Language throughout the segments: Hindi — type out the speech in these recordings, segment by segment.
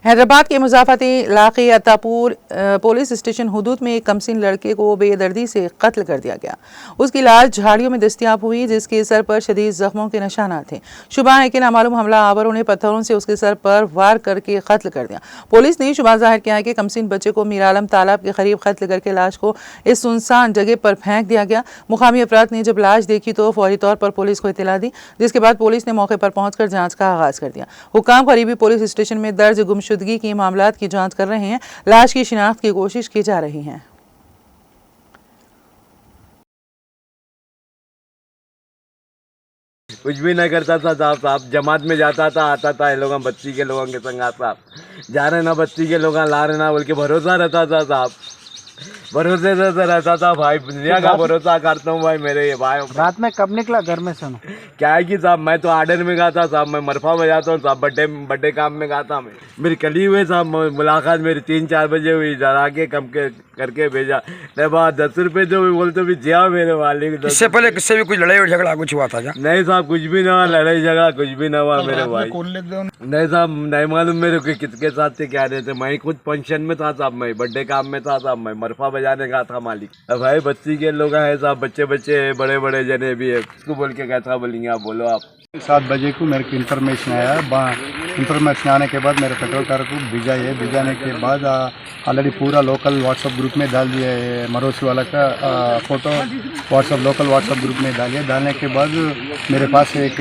हैदराबाद के मुज़ाफ़ती इलाक़े अत्तापुर पुलिस स्टेशन हुदूद में एक कमसीन लड़के को बेदर्दी से कत्ल कर दिया गया। उसकी लाश झाड़ियों में दस्तयाब हुई, जिसके सर पर शदीद जख्मों के निशानात थे। शुबा है कि नामालूम हमला आवरों ने पत्थरों से उसके सर पर वार करके कत्ल कर दिया। पुलिस ने शुबा जाहिर किया है कि कमसीन बच्चे को मीर आलम तालाब के करीब कत्ल करके लाश को इस सुनसान जगह पर फेंक दिया गया। मुकामी अफराद ने जब लाश देखी तो फौरी तौर पर पुलिस को इत्तला दी, जिसके बाद पुलिस ने मौके पर पहुंचकर जांच का आगाज कर दिया। हुक्काम करीबी पुलिस स्टेशन में दर्ज गुमशुदगी की मामलात की जांच कर रहे हैं। लाश की शिनाख्त की कोशिश की जा रही है। कुछ भी नहीं करता था साहब, जमात में जाता था, आता था, ये लोग बच्ची के लोगों के संग आता, जा रहे ना बच्ची के लोग ला रहे ना बोल के भरोसा रहता था साहब, भरोसे से रहता था भाई। दुनिया का भरोसा करता हूँ भाई मेरे ये भाई। रात में कब निकला घर में सुनो? क्या है कि साहब मैं तो आर्डर में गाता साहब, मैं मरफा बजाता हूँ साहब, बर्थडे काम में गाता मैं। मेरी कली हुए साहब मुलाकात मेरी 3-4 बजे हुई, डरा के कम के करके भेजा। नहीं बात 10 रुपये जो भी बोलते भी जिया मेरे मालिक। इससे पहले किससे भी कुछ लड़ाई और झगड़ा कुछ हुआ था क्या? नहीं साहब, कुछ भी ना हुआ, लड़ाई झगड़ा कुछ भी ना हुआ मेरे भाई। नहीं साहब, नहीं मालूम मेरे को किसके साथ थे क्या रहते। मैं खुद फंक्शन में था साहब, मैं बर्थडे काम में था साहब, मैं मरफा बजाने का था मालिक। अब भाई बच्ची के लोग हैं साहब, बच्चे बड़े बड़े जने भी है, उसको बोल के कैसा बोलेंगे आप, बोलो आप। 7 बजे को मेरे को इन्फॉर्मेशन आया। इन्फॉर्मेशन आने के बाद मेरे पेट्रोल कार को भिजाने के बाद ऑलरेडी पूरा लोकल व्हाट्सअप ग्रुप में डाल दिया है। मरोसी वाला का फ़ोटो लोकल व्हाट्सअप ग्रुप में डालिए। डालने के बाद मेरे पास एक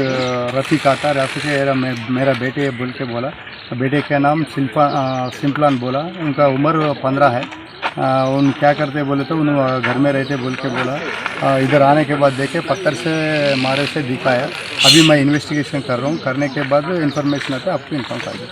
रफ़ीक आता, रफ़ीक मेरा बेटे बोल के बोला, बेटे का नाम सिंपलान बोला, उनका उम्र 15 है। उन क्या करते बोले तो उन घर में रहते बोल के बोला। इधर आने के बाद देखे पत्थर से मारे से दिखाया। अभी मैं इन्वेस्टिगेशन कर रहा हूँ, करने के बाद इन्फॉर्मेशन आता है आपको इन्फॉर्म कर दूँ।